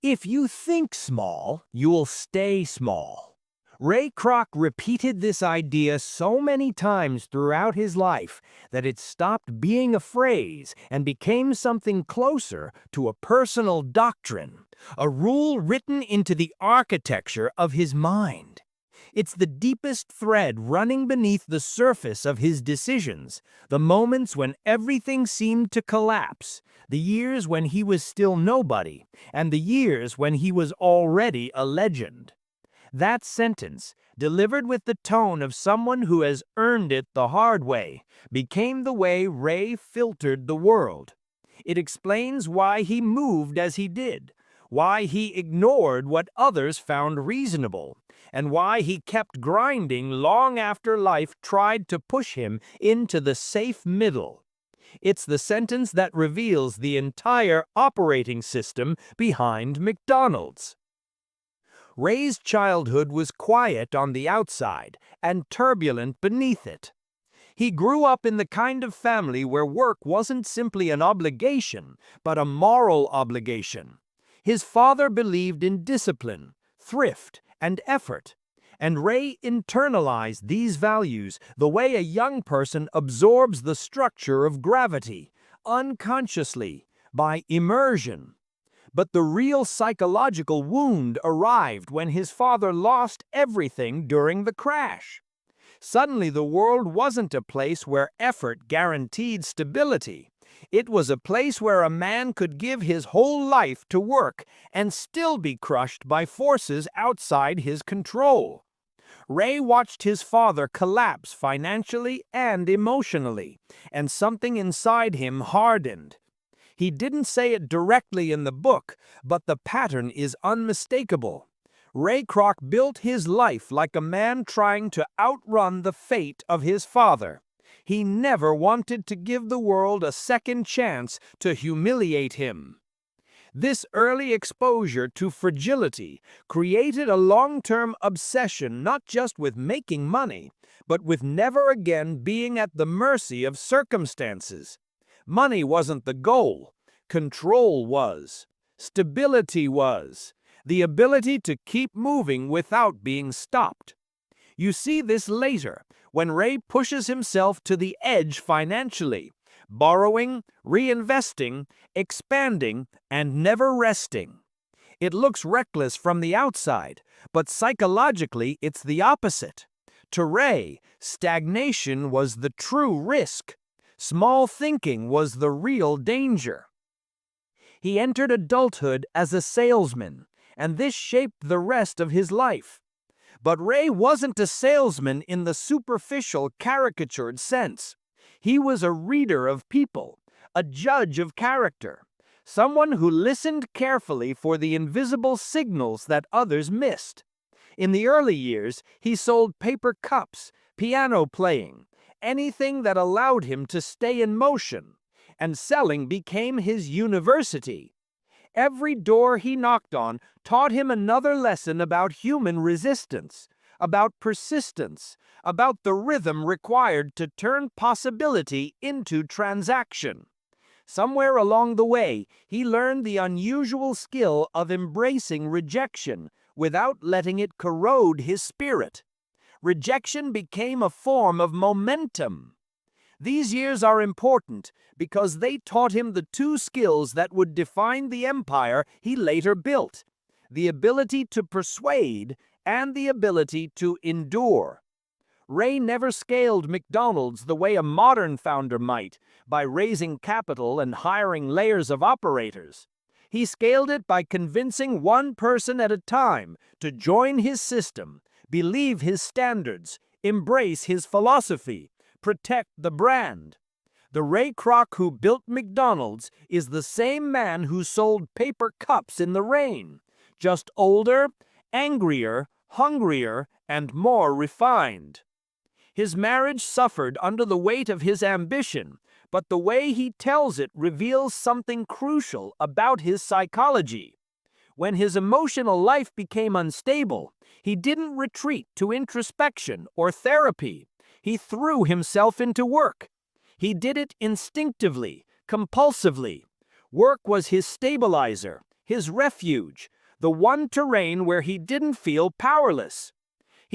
If you think small, you'll stay small. Ray Kroc repeated this idea so many times throughout his life that it stopped being a phrase and became something closer to a personal doctrine, a rule written into the architecture of his mind. It's the deepest thread running beneath the surface of his decisions, the moments when everything seemed to collapse, the years when he was still nobody, and the years when he was already a legend. That sentence, delivered with the tone of someone who has earned it the hard way, became the way Ray filtered the world. It explains why he moved as he did, why he ignored what others found reasonable, and why he kept grinding long after life tried to push him into the safe middle. It's the sentence that reveals the entire operating system behind McDonald's. Ray's childhood was quiet on the outside and turbulent beneath it. He grew up in the kind of family where work wasn't simply an obligation, but a moral obligation. His father believed in discipline, thrift, and effort, and Ray internalized these values the way a young person absorbs the structure of gravity, unconsciously, by immersion. But the real psychological wound arrived when his father lost everything during the crash. Suddenly, the world wasn't a place where effort guaranteed stability. It was a place where a man could give his whole life to work and still be crushed by forces outside his control. Ray watched his father collapse financially and emotionally, and something inside him hardened. He didn't say it directly in the book, but the pattern is unmistakable. Ray Kroc built his life like a man trying to outrun the fate of his father. He never wanted to give the world a second chance to humiliate him. This early exposure to fragility created a long-term obsession not just with making money, but with never again being at the mercy of circumstances. Money wasn't the goal. Control was. Stability was. The ability to keep moving without being stopped. You see this later, when Ray pushes himself to the edge financially, borrowing, reinvesting, expanding, and never resting. It looks reckless from the outside, but psychologically it's the opposite. To Ray, stagnation was the true risk. Small thinking was the real danger. He entered adulthood as a salesman, and this shaped the rest of his life. But Ray wasn't a salesman in the superficial, caricatured sense. He was a reader of people, a judge of character, someone who listened carefully for the invisible signals that others missed. In the early years, he sold paper cups, piano playing, anything that allowed him to stay in motion, and selling became his university. Every door he knocked on taught him another lesson about human resistance, about persistence, about the rhythm required to turn possibility into transaction. Somewhere along the way, he learned the unusual skill of embracing rejection without letting it corrode his spirit. Rejection became a form of momentum. These years are important because they taught him the two skills that would define the empire he later built: the ability to persuade and the ability to endure. Ray never scaled McDonald's the way a modern founder might, by raising capital and hiring layers of operators. He scaled it by convincing one person at a time to join his system, believe his standards, embrace his philosophy, protect the brand. The Ray Kroc who built McDonald's is the same man who sold paper cups in the rain, just older, angrier, hungrier, and more refined. His marriage suffered under the weight of his ambition, but the way he tells it reveals something crucial about his psychology. When his emotional life became unstable, he didn't retreat to introspection or therapy. He threw himself into work. He did it instinctively, compulsively. Work was his stabilizer, his refuge, the one terrain where he didn't feel powerless.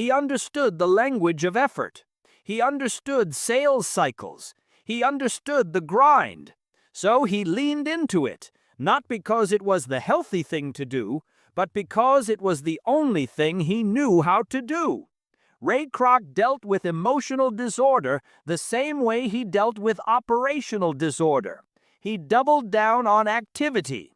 He understood the language of effort. He understood sales cycles. He understood the grind. So he leaned into it, not because it was the healthy thing to do, but because it was the only thing he knew how to do. Ray Kroc dealt with emotional disorder the same way he dealt with operational disorder. He doubled down on activity.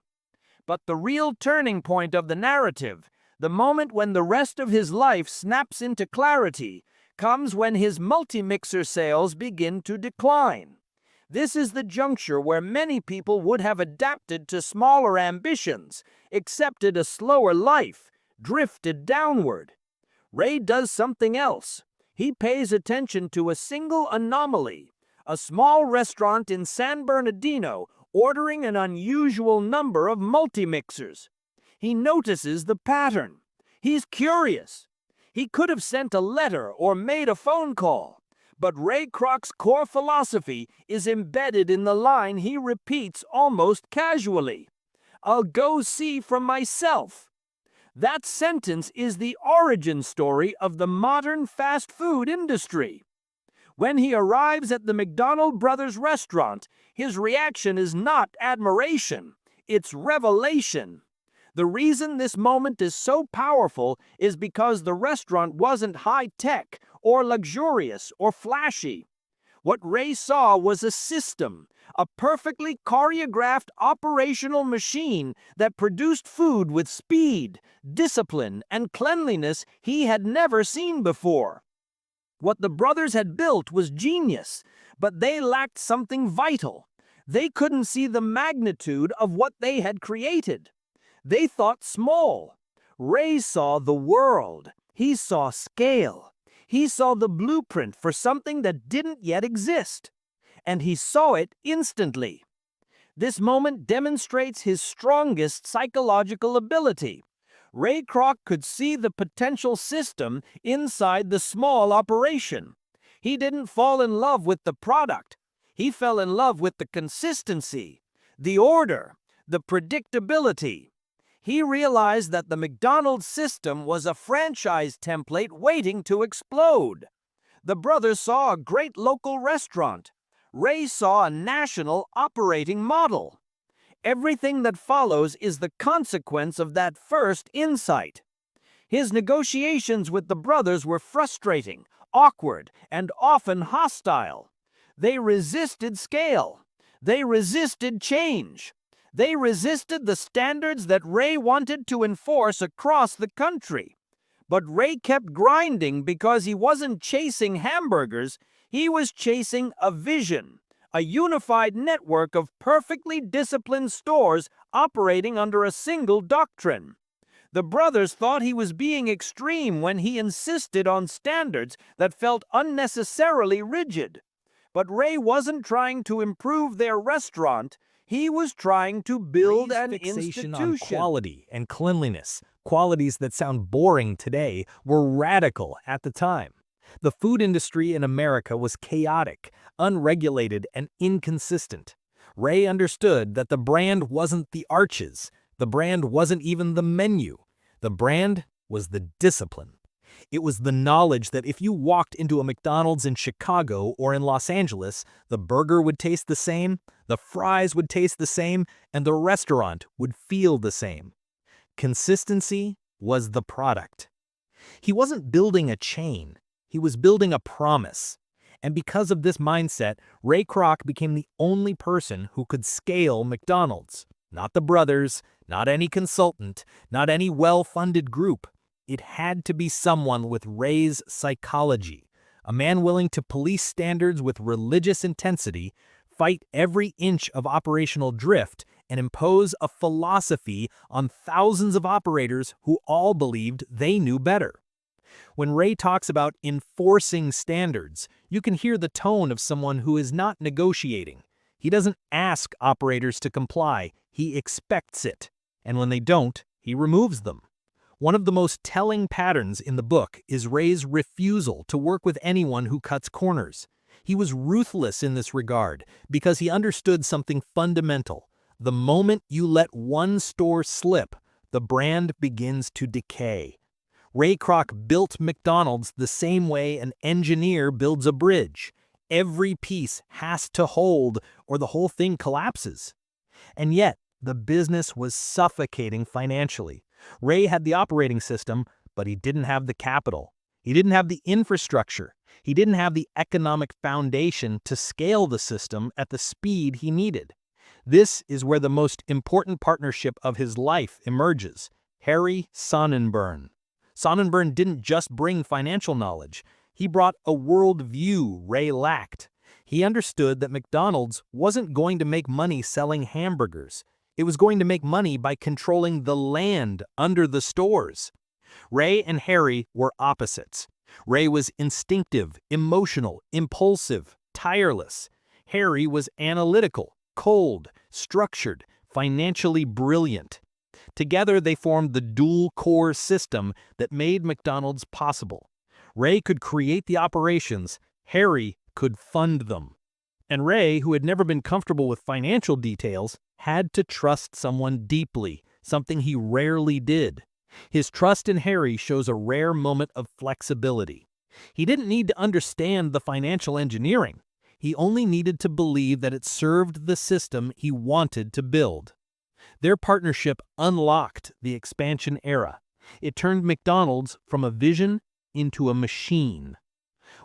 But the real turning point of the narrative, the moment when the rest of his life snaps into clarity, comes when his multi-mixer sales begin to decline. This is the juncture where many people would have adapted to smaller ambitions, accepted a slower life, drifted downward. Ray does something else. He pays attention to a single anomaly, a small restaurant in San Bernardino ordering an unusual number of multi-mixers. He notices the pattern. He's curious. He could have sent a letter or made a phone call. But Ray Kroc's core philosophy is embedded in the line he repeats almost casually. "I'll go see for myself." That sentence is the origin story of the modern fast food industry. When he arrives at the McDonald brothers restaurant, his reaction is not admiration, it's revelation. The reason this moment is so powerful is because the restaurant wasn't high-tech or luxurious or flashy. What Ray saw was a system, a perfectly choreographed operational machine that produced food with speed, discipline, and cleanliness he had never seen before. What the brothers had built was genius, but they lacked something vital. They couldn't see the magnitude of what they had created. They thought small. Ray saw the world. He saw scale. He saw the blueprint for something that didn't yet exist. And he saw it instantly. This moment demonstrates his strongest psychological ability. Ray Kroc could see the potential system inside the small operation. He didn't fall in love with the product. He fell in love with the consistency, the order, the predictability. He realized that the McDonald's system was a franchise template waiting to explode. The brothers saw a great local restaurant. Ray saw a national operating model. Everything that follows is the consequence of that first insight. His negotiations with the brothers were frustrating, awkward, and often hostile. They resisted scale. They resisted change. They resisted the standards that Ray wanted to enforce across the country. But Ray kept grinding because he wasn't chasing hamburgers, he was chasing a vision, a unified network of perfectly disciplined stores operating under a single doctrine. The brothers thought he was being extreme when he insisted on standards that felt unnecessarily rigid. But Ray wasn't trying to improve their restaurant. He was trying to build an institution. On quality and cleanliness, qualities that sound boring today, were radical at the time. The food industry in America was chaotic, unregulated, and inconsistent. Ray understood that the brand wasn't the arches. The brand wasn't even the menu. The brand was the discipline. It was the knowledge that if you walked into a McDonald's in Chicago or in Los Angeles, the burger would taste the same, the fries would taste the same, and the restaurant would feel the same. Consistency was the product. He wasn't building a chain. He was building a promise. And because of this mindset, Ray Kroc became the only person who could scale McDonald's. Not the brothers, not any consultant, not any well-funded group. It had to be someone with Ray's psychology, a man willing to police standards with religious intensity, fight every inch of operational drift, and impose a philosophy on thousands of operators who all believed they knew better. When Ray talks about enforcing standards, you can hear the tone of someone who is not negotiating. He doesn't ask operators to comply, he expects it. And when they don't, he removes them. One of the most telling patterns in the book is Ray's refusal to work with anyone who cuts corners. He was ruthless in this regard because he understood something fundamental. The moment you let one store slip, the brand begins to decay. Ray Kroc built McDonald's the same way an engineer builds a bridge. Every piece has to hold or the whole thing collapses. And yet, the business was suffocating financially. Ray had the operating system, but he didn't have the capital. He didn't have the infrastructure. He didn't have the economic foundation to scale the system at the speed he needed. This is where the most important partnership of his life emerges: Harry Sonnenberg. Sonnenberg didn't just bring financial knowledge. He brought a worldview Ray lacked. He understood that McDonald's wasn't going to make money selling hamburgers. It was going to make money by controlling the land under the stores. Ray and Harry were opposites. Ray was instinctive, emotional, impulsive, tireless. Harry was analytical, cold, structured, financially brilliant. Together they formed the dual-core system that made McDonald's possible. Ray could create the operations, Harry could fund them. And Ray, who had never been comfortable with financial details, had to trust someone deeply, something he rarely did. His trust in Harry shows a rare moment of flexibility. He didn't need to understand the financial engineering. He only needed to believe that it served the system he wanted to build. Their partnership unlocked the expansion era. It turned McDonald's from a vision into a machine.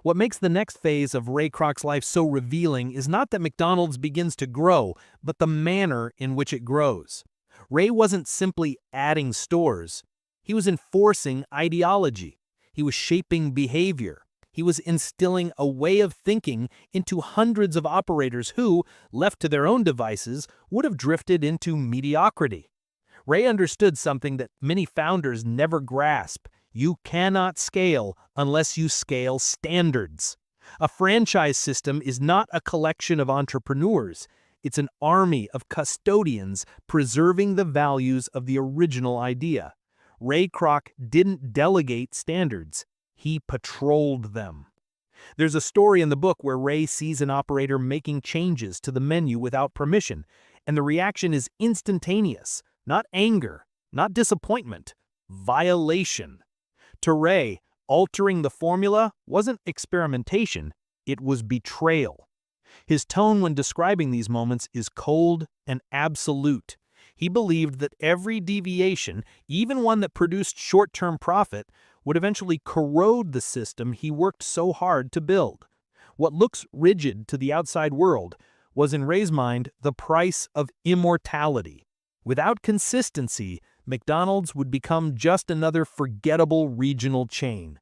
What makes the next phase of Ray Kroc's life so revealing is not that McDonald's begins to grow, but the manner in which it grows. Ray wasn't simply adding stores. He was enforcing ideology. He was shaping behavior. He was instilling a way of thinking into hundreds of operators who, left to their own devices, would have drifted into mediocrity. Ray understood something that many founders never grasp. You cannot scale unless you scale standards. A franchise system is not a collection of entrepreneurs. It's an army of custodians preserving the values of the original idea. Ray Kroc didn't delegate standards. He patrolled them. There's a story in the book where Ray sees an operator making changes to the menu without permission, and the reaction is instantaneous. Not anger, not disappointment, violation. To Ray, altering the formula wasn't experimentation, it was betrayal. His tone when describing these moments is cold and absolute. He believed that every deviation, even one that produced short-term profit, would eventually corrode the system he worked so hard to build. What looks rigid to the outside world was, in Ray's mind, the price of immortality. Without consistency, McDonald's would become just another forgettable regional chain.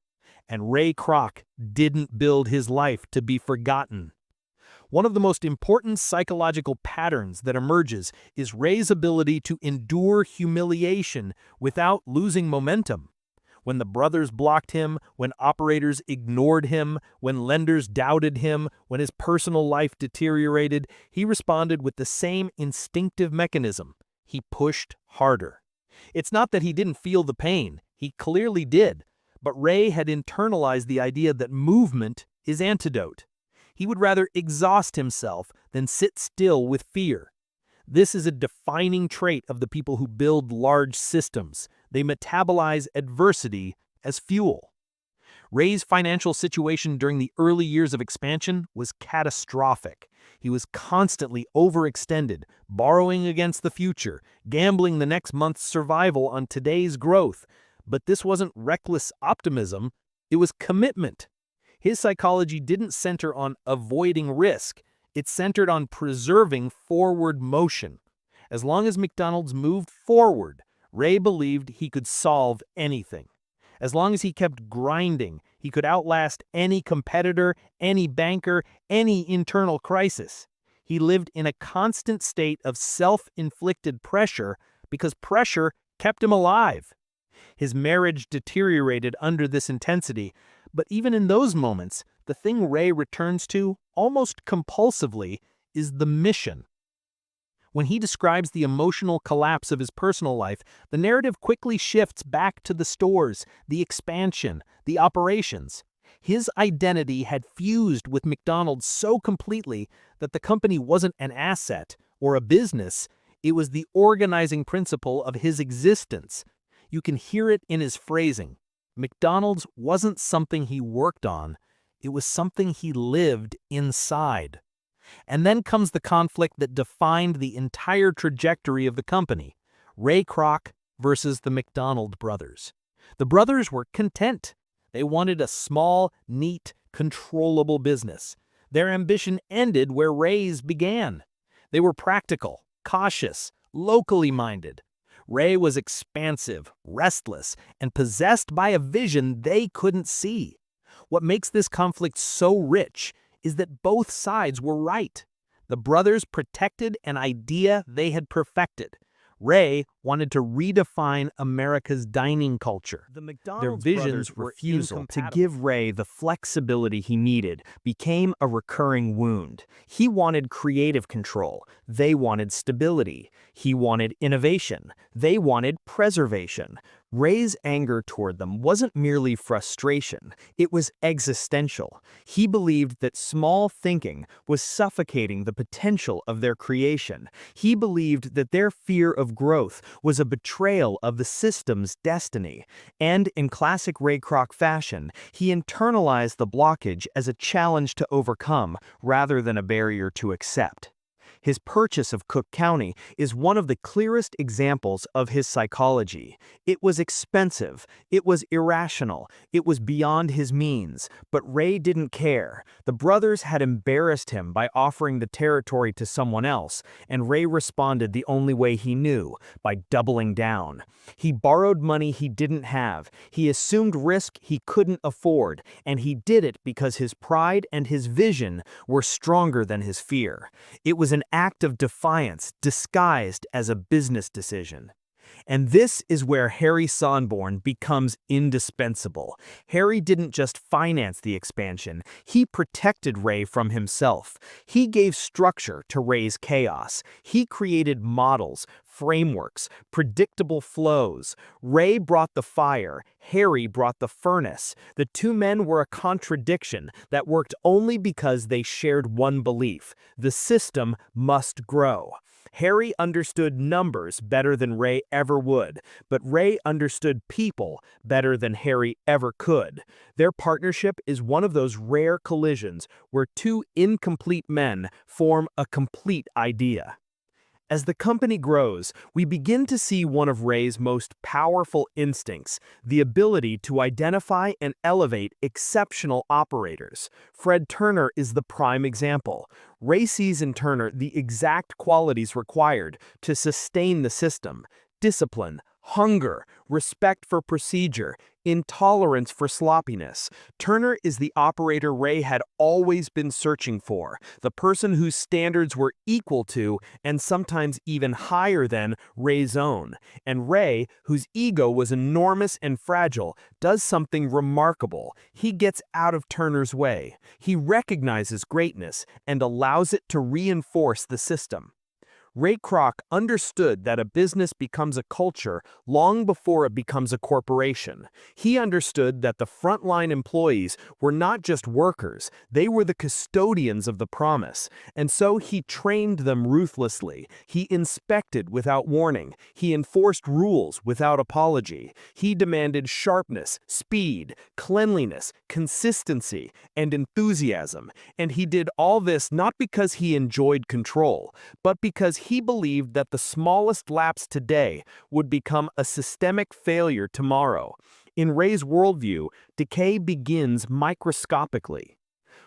And Ray Kroc didn't build his life to be forgotten. One of the most important psychological patterns that emerges is Ray's ability to endure humiliation without losing momentum. When the brothers blocked him, when operators ignored him, when lenders doubted him, when his personal life deteriorated, he responded with the same instinctive mechanism. He pushed harder. It's not that he didn't feel the pain. He clearly did. But Ray had internalized the idea that movement is antidote. He would rather exhaust himself than sit still with fear. This is a defining trait of the people who build large systems. They metabolize adversity as fuel. Ray's financial situation during the early years of expansion was catastrophic. He was constantly overextended, borrowing against the future, gambling the next month's survival on today's growth. But this wasn't reckless optimism, it was commitment. His psychology didn't center on avoiding risk. It centered on preserving forward motion. As long as McDonald's moved forward, Ray believed he could solve anything. As long as he kept grinding, he could outlast any competitor, any banker, any internal crisis. He lived in a constant state of self-inflicted pressure because pressure kept him alive. His marriage deteriorated under this intensity, but even in those moments, the thing Ray returns to, almost compulsively, is the mission. When he describes the emotional collapse of his personal life, the narrative quickly shifts back to the stores, the expansion, the operations. His identity had fused with McDonald's so completely that the company wasn't an asset or a business, It was the organizing principle of his existence. You can hear it in his phrasing. McDonald's wasn't something he worked on. It was something he lived inside. And then comes the conflict that defined the entire trajectory of the company: Ray Kroc versus the McDonald brothers. The brothers were content. They wanted a small, neat, controllable business. Their ambition ended where Ray's began. They were practical, cautious, locally minded. Ray was expansive, restless, and possessed by a vision they couldn't see. What makes this conflict so rich is that both sides were right. The brothers protected an idea they had perfected. Ray wanted to redefine America's dining culture. Their vision's refusal to give Ray the flexibility he needed became a recurring wound. He wanted creative control. They wanted stability. He wanted innovation. They wanted preservation. Ray's anger toward them wasn't merely frustration, it was existential. He believed that small thinking was suffocating the potential of their creation. He believed that their fear of growth was a betrayal of the system's destiny. And in classic Ray Kroc fashion, he internalized the blockage as a challenge to overcome rather than a barrier to accept. His purchase of Cook County is one of the clearest examples of his psychology. It was expensive, it was irrational, it was beyond his means, but Ray didn't care. The brothers had embarrassed him by offering the territory to someone else, and Ray responded the only way he knew, by doubling down. He borrowed money he didn't have, he assumed risk he couldn't afford, and he did it because his pride and his vision were stronger than his fear. It was an act of defiance disguised as a business decision. And this is where Harry Sonborn becomes indispensable. Harry didn't just finance the expansion, he protected Ray from himself. He gave structure to Ray's chaos. He created models, frameworks, predictable flows. Ray brought the fire, Harry brought the furnace. The two men were a contradiction that worked only because they shared one belief: the system must grow. Harry understood numbers better than Ray ever would, but Ray understood people better than Harry ever could. Their partnership is one of those rare collisions where two incomplete men form a complete idea. As the company grows, we begin to see one of Ray's most powerful instincts: the ability to identify and elevate exceptional operators. Fred Turner is the prime example. Ray sees in Turner the exact qualities required to sustain the system: discipline, hunger, respect for procedure, intolerance for sloppiness. Turner is the operator Ray had always been searching for, the person whose standards were equal to, and sometimes even higher than, Ray's own. And Ray, whose ego was enormous and fragile, does something remarkable. He gets out of Turner's way. He recognizes greatness and allows it to reinforce the system. Ray Kroc understood that a business becomes a culture long before it becomes a corporation. He understood that the frontline employees were not just workers, they were the custodians of the promise. And so he trained them ruthlessly. He inspected without warning. He enforced rules without apology. He demanded sharpness, speed, cleanliness, consistency, and enthusiasm. And he did all this not because he enjoyed control, but because he believed that the smallest lapse today would become a systemic failure tomorrow. In Ray's worldview, decay begins microscopically.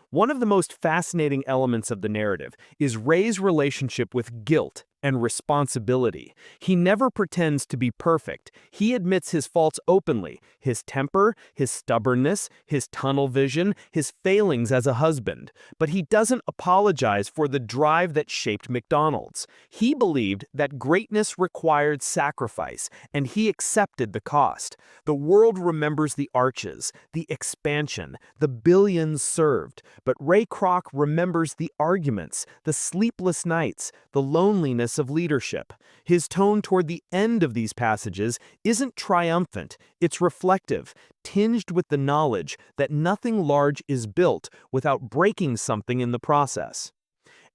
One of the most fascinating elements of the narrative is Ray's relationship with guilt and responsibility. He never pretends to be perfect. He admits his faults openly: his temper, his stubbornness, his tunnel vision, his failings as a husband. But he doesn't apologize for the drive that shaped McDonald's. He believed that greatness required sacrifice, and he accepted the cost. The world remembers the arches, the expansion, the billions served, but Ray Kroc remembers the arguments, the sleepless nights, the loneliness of leadership. His tone toward the end of these passages isn't triumphant, it's reflective, tinged with the knowledge that nothing large is built without breaking something in the process.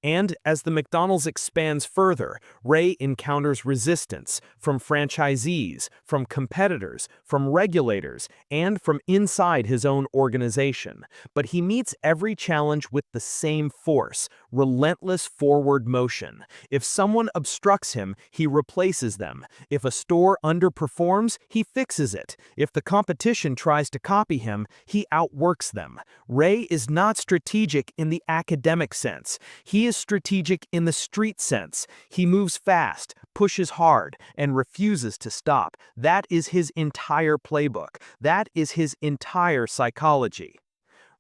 And as the McDonald's expands further, Ray encounters resistance from franchisees, from competitors, from regulators, and from inside his own organization. But he meets every challenge with the same force, relentless forward motion. If someone obstructs him, he replaces them. If a store underperforms, he fixes it. If the competition tries to copy him, he outworks them. Ray is not strategic in the academic sense. He is strategic in the street sense. He moves fast, pushes hard, and refuses to stop. That is his entire playbook. That is his entire psychology.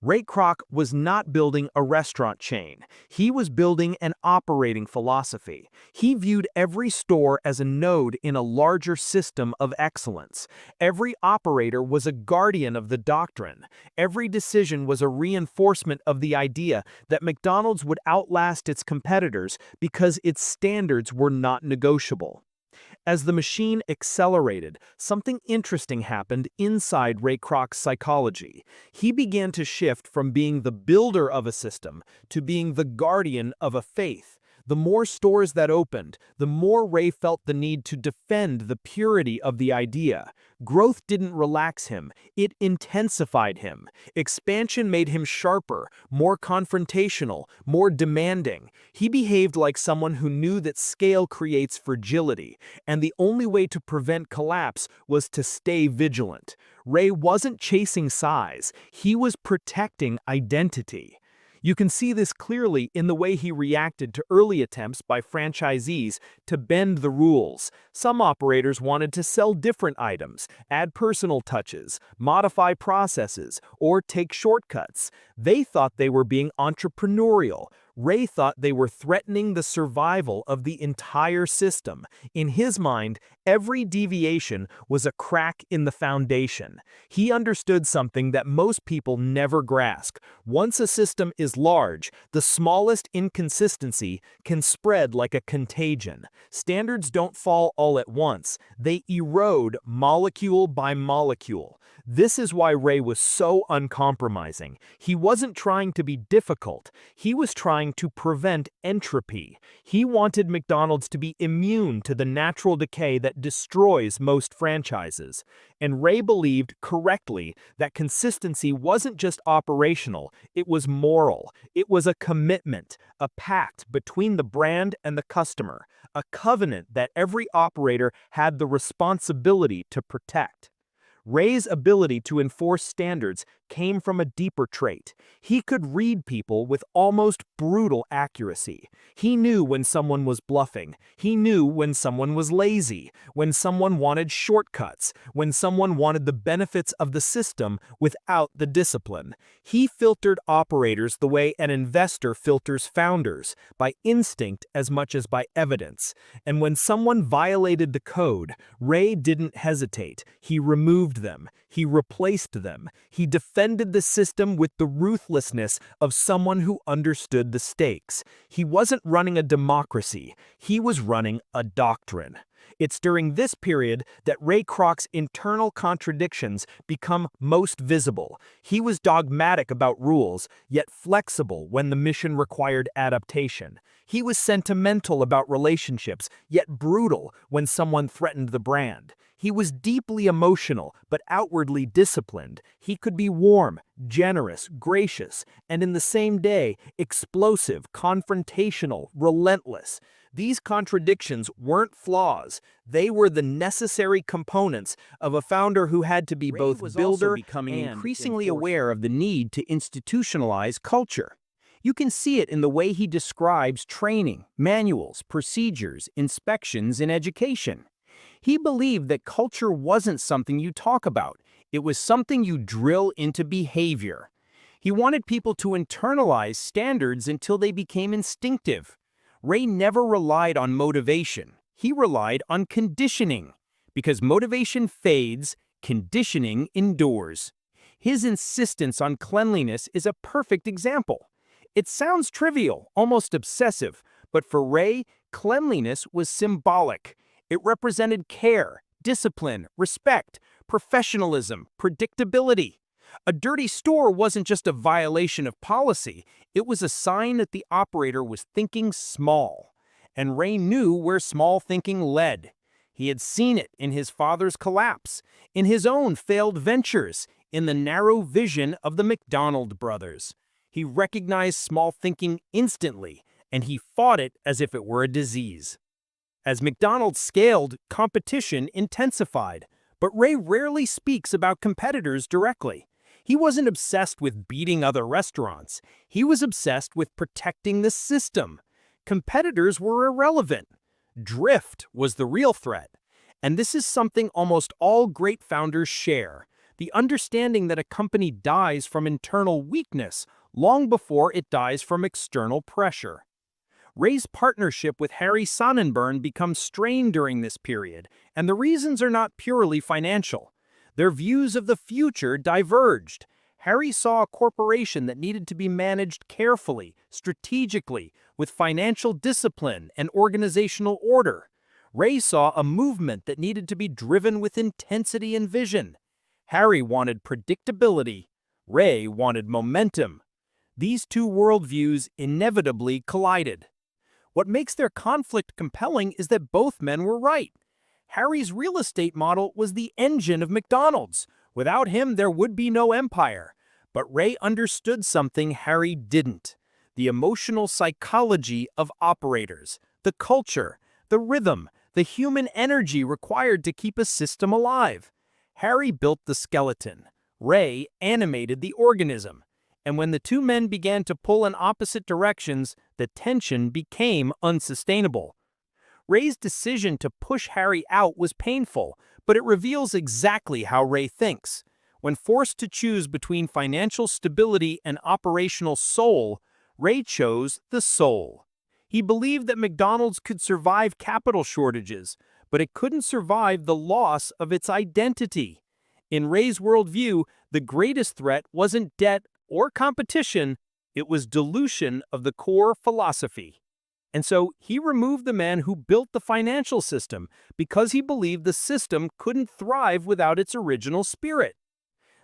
Ray Kroc was not building a restaurant chain. He was building an operating philosophy. He viewed every store as a node in a larger system of excellence. Every operator was a guardian of the doctrine. Every decision was a reinforcement of the idea that McDonald's would outlast its competitors because its standards were not negotiable. As the machine accelerated, something interesting happened inside Ray Kroc's psychology. He began to shift from being the builder of a system to being the guardian of a faith. The more stores that opened, the more Ray felt the need to defend the purity of the idea. Growth didn't relax him, it intensified him. Expansion made him sharper, more confrontational, more demanding. He behaved like someone who knew that scale creates fragility, and the only way to prevent collapse was to stay vigilant. Ray wasn't chasing size, he was protecting identity. You can see this clearly in the way he reacted to early attempts by franchisees to bend the rules. Some operators wanted to sell different items, add personal touches, modify processes, or take shortcuts. They thought they were being entrepreneurial. Ray thought they were threatening the survival of the entire system. In his mind, every deviation was a crack in the foundation. He understood something that most people never grasp. Once a system is large, the smallest inconsistency can spread like a contagion. Standards don't fall all at once. They erode molecule by molecule. This is why Ray was so uncompromising. He wasn't trying to be difficult. He was trying to prevent entropy. He wanted McDonald's to be immune to the natural decay that destroys most franchises. And Ray believed correctly that consistency wasn't just operational, it was moral. It was a commitment, a pact between the brand and the customer, a covenant that every operator had the responsibility to protect. Ray's ability to enforce standards came from a deeper trait. He could read people with almost brutal accuracy. He knew when someone was bluffing. He knew when someone was lazy, when someone wanted shortcuts, when someone wanted the benefits of the system without the discipline. He filtered operators the way an investor filters founders, by instinct as much as by evidence. And when someone violated the code, Ray didn't hesitate. He removed them. He replaced them. He defended the system with the ruthlessness of someone who understood the stakes. He wasn't running a democracy. He was running a doctrine. It's during this period that Ray Kroc's internal contradictions become most visible. He was dogmatic about rules, yet flexible when the mission required adaptation. He was sentimental about relationships, yet brutal when someone threatened the brand. He was deeply emotional, but outwardly disciplined. He could be warm, generous, gracious, and in the same day, explosive, confrontational, relentless. These contradictions weren't flaws. They were the necessary components of a founder who had to be both builder becoming and increasingly enforcer. aware of the need to institutionalize culture. You can see it in the way he describes training, manuals, procedures, inspections, and education. He believed that culture wasn't something you talk about. It was something you drill into behavior. He wanted people to internalize standards until they became instinctive. Ray never relied on motivation. He relied on conditioning. Because motivation fades, conditioning endures. His insistence on cleanliness is a perfect example. It sounds trivial, almost obsessive, but for Ray, cleanliness was symbolic. It represented care, discipline, respect, professionalism, predictability. A dirty store wasn't just a violation of policy, it was a sign that the operator was thinking small. And Ray knew where small thinking led. He had seen it in his father's collapse, in his own failed ventures, in the narrow vision of the McDonald brothers. He recognized small thinking instantly, and he fought it as if it were a disease. As McDonald's scaled, competition intensified, but Ray rarely speaks about competitors directly. He wasn't obsessed with beating other restaurants. He was obsessed with protecting the system. Competitors were irrelevant. Drift was the real threat. And this is something almost all great founders share: the understanding that a company dies from internal weakness long before it dies from external pressure. Ray's partnership with Harry Sonnenberg becomes strained during this period, and the reasons are not purely financial. Their views of the future diverged. Harry saw a corporation that needed to be managed carefully, strategically, with financial discipline and organizational order. Ray saw a movement that needed to be driven with intensity and vision. Harry wanted predictability. Ray wanted momentum. These two worldviews inevitably collided. What makes their conflict compelling is that both men were right. Harry's real estate model was the engine of McDonald's. Without him, there would be no empire. But Ray understood something Harry didn't: the emotional psychology of operators, the culture, the rhythm, the human energy required to keep a system alive. Harry built the skeleton. Ray animated the organism. And when the two men began to pull in opposite directions, the tension became unsustainable. Ray's decision to push Harry out was painful, but it reveals exactly how Ray thinks. When forced to choose between financial stability and operational soul, Ray chose the soul. He believed that McDonald's could survive capital shortages, but it couldn't survive the loss of its identity. In Ray's worldview, the greatest threat wasn't debt or competition, it was dilution of the core philosophy. And so he removed the man who built the financial system because he believed the system couldn't thrive without its original spirit.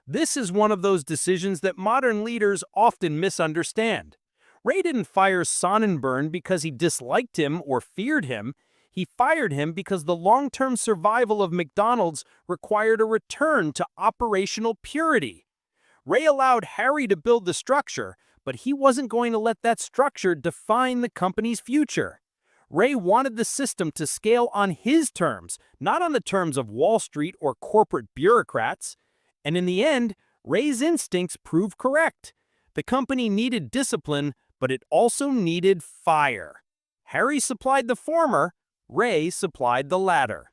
This is one of those decisions that modern leaders often misunderstand. Ray didn't fire Sonnenberg because he disliked him or feared him. He fired him because the long-term survival of McDonald's required a return to operational purity. Ray allowed Harry to build the structure, but he wasn't going to let that structure define the company's future. Ray wanted the system to scale on his terms, not on the terms of Wall Street or corporate bureaucrats. And in the end, Ray's instincts proved correct. The company needed discipline, but it also needed fire. Harry supplied the former, Ray supplied the latter.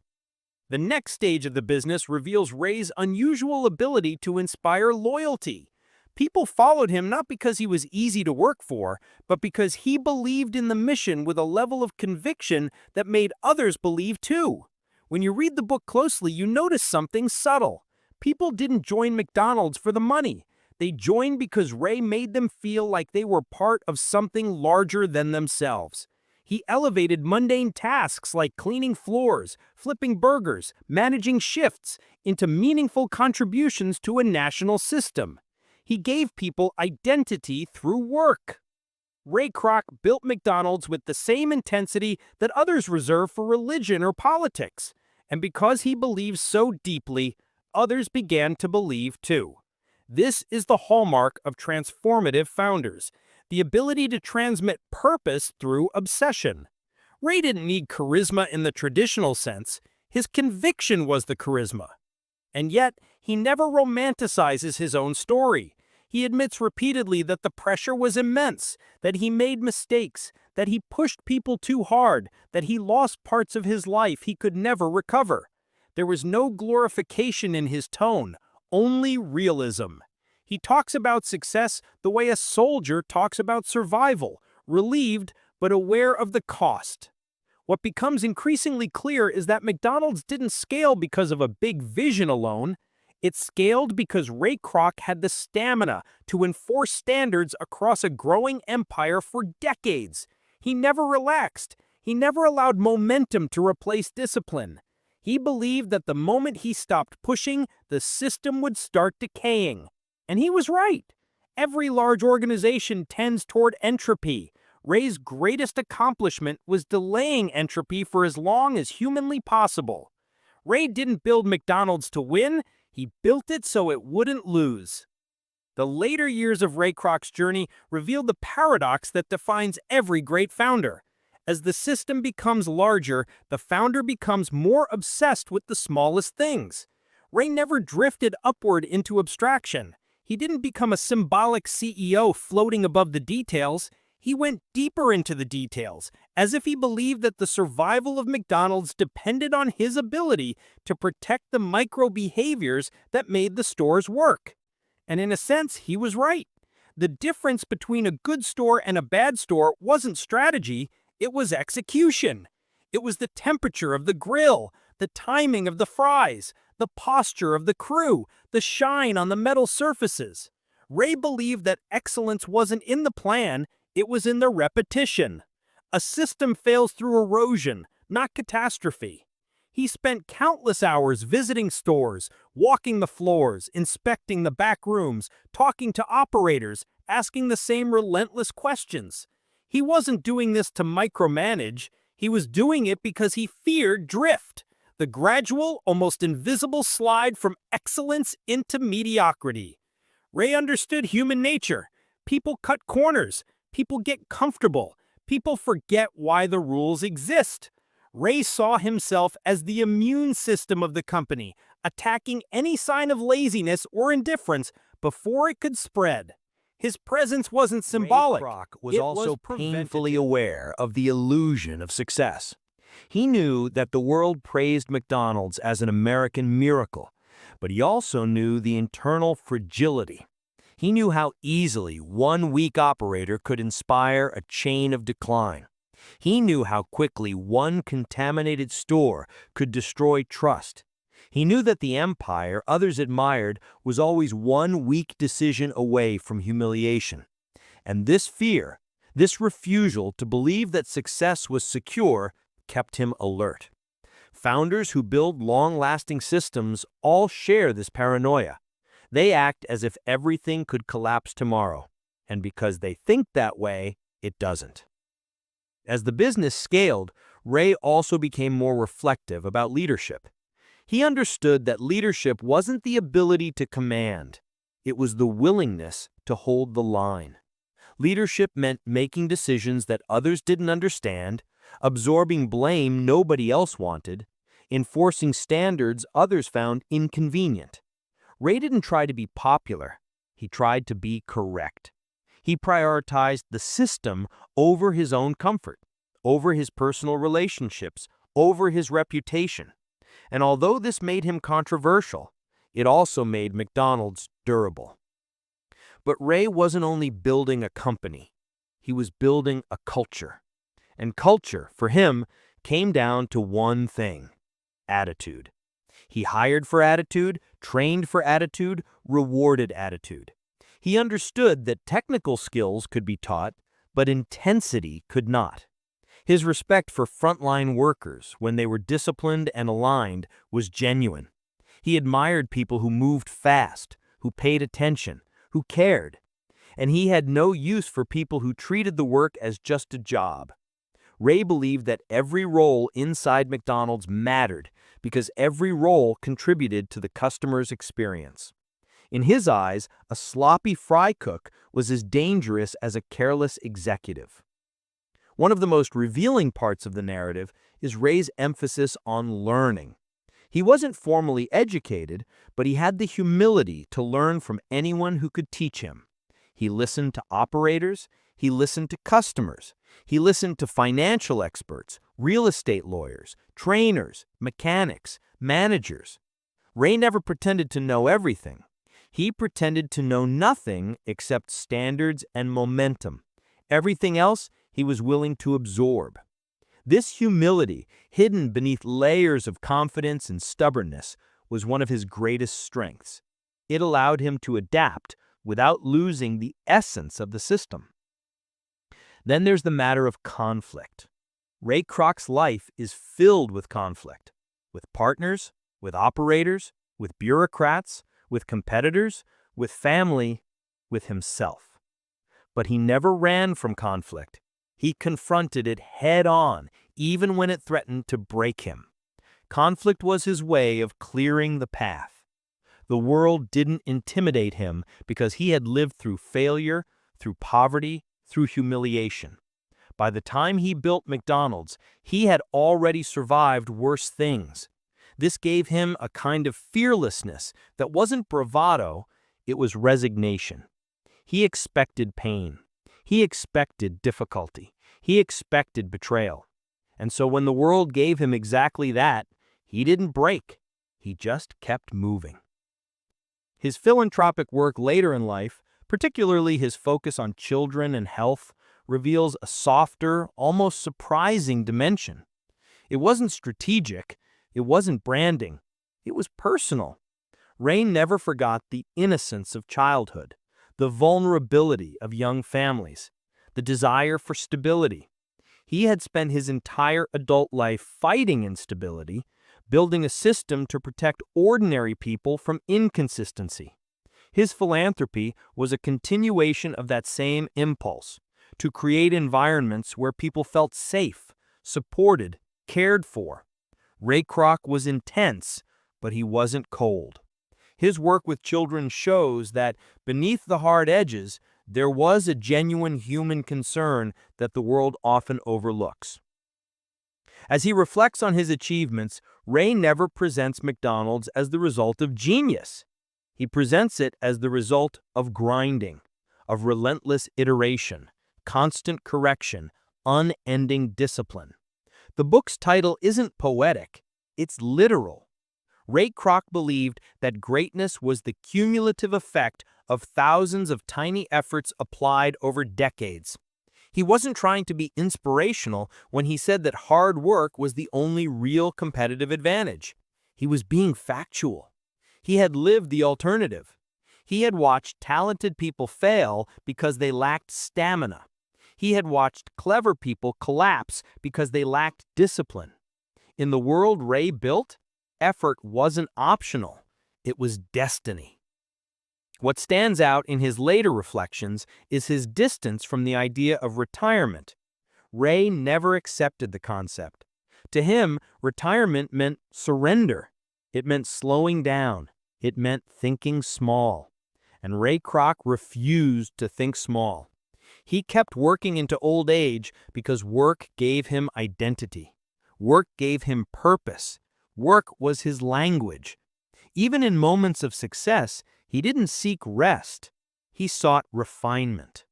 The next stage of the business reveals Ray's unusual ability to inspire loyalty. People followed him not because he was easy to work for, but because he believed in the mission with a level of conviction that made others believe too. When you read the book closely, you notice something subtle. People didn't join McDonald's for the money. They joined because Ray made them feel like they were part of something larger than themselves. He elevated mundane tasks like cleaning floors, flipping burgers, managing shifts into meaningful contributions to a national system. He gave people identity through work. Ray Kroc built McDonald's with the same intensity that others reserve for religion or politics. And because he believed so deeply, others began to believe too. This is the hallmark of transformative founders: the ability to transmit purpose through obsession. Ray didn't need charisma in the traditional sense. His conviction was the charisma. And yet, he never romanticizes his own story. He admits repeatedly that the pressure was immense, that he made mistakes, that he pushed people too hard, that he lost parts of his life he could never recover. There was no glorification in his tone, only realism. He talks about success the way a soldier talks about survival, relieved but aware of the cost. What becomes increasingly clear is that McDonald's didn't scale because of a big vision alone. It scaled because Ray Kroc had the stamina to enforce standards across a growing empire for decades. He never relaxed. He never allowed momentum to replace discipline. He believed that the moment he stopped pushing, the system would start decaying. And he was right. Every large organization tends toward entropy. Ray's greatest accomplishment was delaying entropy for as long as humanly possible. Ray didn't build McDonald's to win, he built it so it wouldn't lose. The later years of Ray Kroc's journey revealed the paradox that defines every great founder. As the system becomes larger, the founder becomes more obsessed with the smallest things. Ray never drifted upward into abstraction. He didn't become a symbolic CEO floating above the details. He went deeper into the details, as if he believed that the survival of McDonald's depended on his ability to protect the micro behaviors that made the stores work. And in a sense, he was right. The difference between a good store and a bad store wasn't strategy, it was execution. It was the temperature of the grill, the timing of the fries, the posture of the crew, the shine on the metal surfaces. Ray believed that excellence wasn't in the plan, it was in the repetition. A system fails through erosion, not catastrophe. He spent countless hours visiting stores, walking the floors, inspecting the back rooms, talking to operators, asking the same relentless questions. He wasn't doing this to micromanage, he was doing it because he feared drift, the gradual, almost invisible slide from excellence into mediocrity. Ray understood human nature. People cut corners, people get comfortable, people forget why the rules exist. Ray saw himself as the immune system of the company, attacking any sign of laziness or indifference before it could spread. His presence wasn't symbolic. Ray Kroc was also painfully aware of the illusion of success. He knew that the world praised McDonald's as an American miracle, but he also knew the internal fragility. He knew how easily one weak operator could inspire a chain of decline. He knew how quickly one contaminated store could destroy trust. He knew that the empire others admired was always one weak decision away from humiliation. And this fear, this refusal to believe that success was secure, kept him alert. Founders who build long-lasting systems all share this paranoia. They act as if everything could collapse tomorrow, and because they think that way, it doesn't. As the business scaled, Ray also became more reflective about leadership. He understood that leadership wasn't the ability to command, it was the willingness to hold the line. Leadership meant making decisions that others didn't understand, absorbing blame nobody else wanted, enforcing standards others found inconvenient. Ray didn't try to be popular, he tried to be correct. He prioritized the system over his own comfort, over his personal relationships, over his reputation. And although this made him controversial, it also made McDonald's durable. But Ray wasn't only building a company, he was building a culture. And culture, for him, came down to one thing: attitude. He hired for attitude, trained for attitude, rewarded attitude. He understood that technical skills could be taught, but intensity could not. His respect for frontline workers, when they were disciplined and aligned, was genuine. He admired people who moved fast, who paid attention, who cared. And he had no use for people who treated the work as just a job. Ray believed that every role inside McDonald's mattered because every role contributed to the customer's experience. In his eyes, a sloppy fry cook was as dangerous as a careless executive. One of the most revealing parts of the narrative is Ray's emphasis on learning. He wasn't formally educated, but he had the humility to learn from anyone who could teach him. He listened to operators, he listened to customers, he listened to financial experts, real estate lawyers, trainers, mechanics, managers. Ray never pretended to know everything. He pretended to know nothing except standards and momentum. Everything else he was willing to absorb. This humility, hidden beneath layers of confidence and stubbornness, was one of his greatest strengths. It allowed him to adapt without losing the essence of the system. Then there's the matter of conflict. Ray Kroc's life is filled with conflict, with partners, with operators, with bureaucrats, with competitors, with family, with himself. But he never ran from conflict. He confronted it head-on, even when it threatened to break him. Conflict was his way of clearing the path. The world didn't intimidate him because he had lived through failure, through poverty, through humiliation. By the time he built McDonald's, he had already survived worse things. This gave him a kind of fearlessness that wasn't bravado, it was resignation. He expected pain. He expected difficulty. He expected betrayal. And so when the world gave him exactly that, he didn't break. He just kept moving. His philanthropic work later in life, particularly his focus on children and health, reveals a softer, almost surprising dimension. It wasn't strategic. It wasn't branding. It was personal. Ray never forgot the innocence of childhood, the vulnerability of young families, the desire for stability. He had spent his entire adult life fighting instability, building a system to protect ordinary people from inconsistency. His philanthropy was a continuation of that same impulse, to create environments where people felt safe, supported, cared for. Ray Kroc was intense, but he wasn't cold. His work with children shows that beneath the hard edges, there was a genuine human concern that the world often overlooks. As he reflects on his achievements, Ray never presents McDonald's as the result of genius. He presents it as the result of grinding, of relentless iteration, constant correction, unending discipline. The book's title isn't poetic, it's literal. Ray Kroc believed that greatness was the cumulative effect of thousands of tiny efforts applied over decades. He wasn't trying to be inspirational when he said that hard work was the only real competitive advantage. He was being factual. He had lived the alternative. He had watched talented people fail because they lacked stamina. He had watched clever people collapse because they lacked discipline. In the world Ray built, effort wasn't optional. It was destiny. What stands out in his later reflections is his distance from the idea of retirement. Ray never accepted the concept. To him, retirement meant surrender. It meant slowing down. It meant thinking small. And Ray Kroc refused to think small. He kept working into old age because work gave him identity. Work gave him purpose. Work was his language. Even in moments of success, he didn't seek rest. He sought refinement.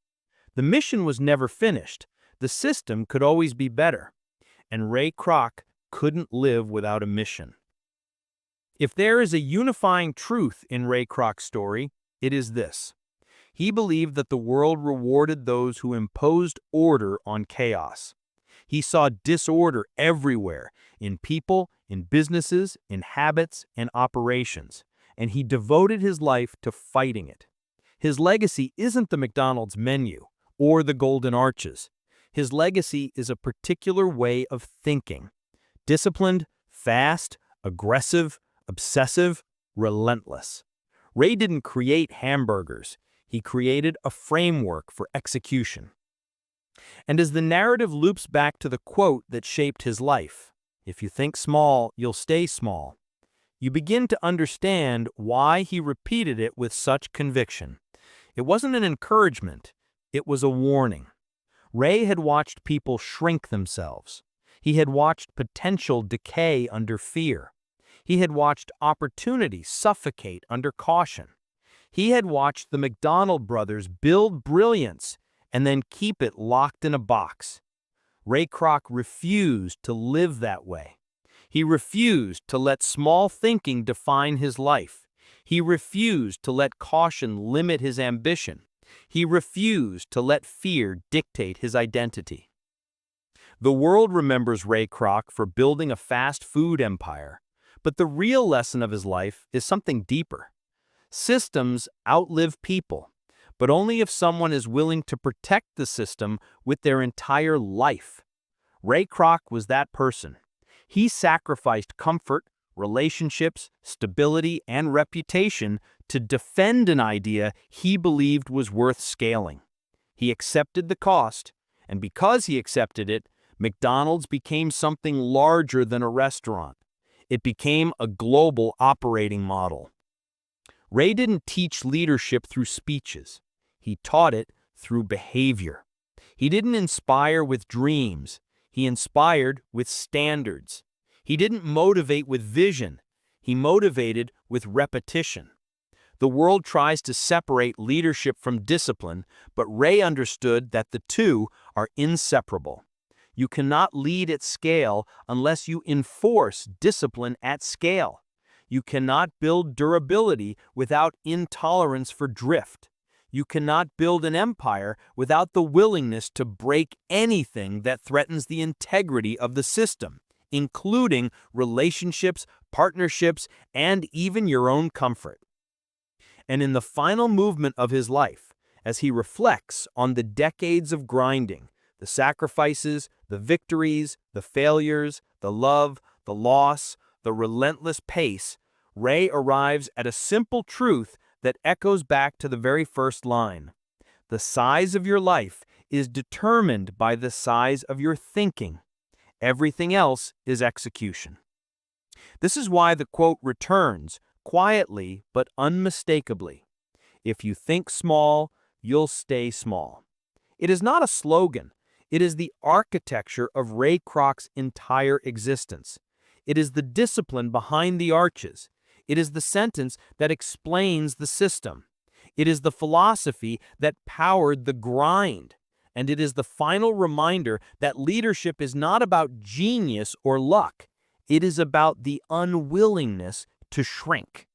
The mission was never finished. The system could always be better. And Ray Kroc couldn't live without a mission. If there is a unifying truth in Ray Kroc's story, it is this. He believed that the world rewarded those who imposed order on chaos. He saw disorder everywhere, in people, in businesses, in habits, and operations, and he devoted his life to fighting it. His legacy isn't the McDonald's menu or the Golden Arches. His legacy is a particular way of thinking. Disciplined, fast, aggressive, obsessive, relentless. Ray didn't create hamburgers. He created a framework for execution. And as the narrative loops back to the quote that shaped his life, "If you think small, you'll stay small," you begin to understand why he repeated it with such conviction. It wasn't an encouragement, it was a warning. Ray had watched people shrink themselves. He had watched potential decay under fear. He had watched opportunity suffocate under caution. He had watched the McDonald brothers build brilliance and then keep it locked in a box. Ray Kroc refused to live that way. He refused to let small thinking define his life. He refused to let caution limit his ambition. He refused to let fear dictate his identity. The world remembers Ray Kroc for building a fast food empire, but the real lesson of his life is something deeper. Systems outlive people, but only if someone is willing to protect the system with their entire life. Ray Kroc was that person. He sacrificed comfort, relationships, stability, and reputation to defend an idea he believed was worth scaling. He accepted the cost, and because he accepted it, McDonald's became something larger than a restaurant. It became a global operating model. Ray didn't teach leadership through speeches. He taught it through behavior. He didn't inspire with dreams. He inspired with standards. He didn't motivate with vision. He motivated with repetition. The world tries to separate leadership from discipline, but Ray understood that the two are inseparable. You cannot lead at scale unless you enforce discipline at scale. You cannot build durability without intolerance for drift. You cannot build an empire without the willingness to break anything that threatens the integrity of the system, including relationships, partnerships, and even your own comfort. And in the final movement of his life, as he reflects on the decades of grinding, the sacrifices, the victories, the failures, the love, the loss, the relentless pace, Ray arrives at a simple truth that echoes back to the very first line. The size of your life is determined by the size of your thinking. Everything else is execution. This is why the quote returns quietly but unmistakably. If you think small, you'll stay small. It is not a slogan. It is the architecture of Ray Kroc's entire existence. It is the discipline behind the arches. It is the sentence that explains the system. It is the philosophy that powered the grind. And it is the final reminder that leadership is not about genius or luck. It is about the unwillingness to shrink.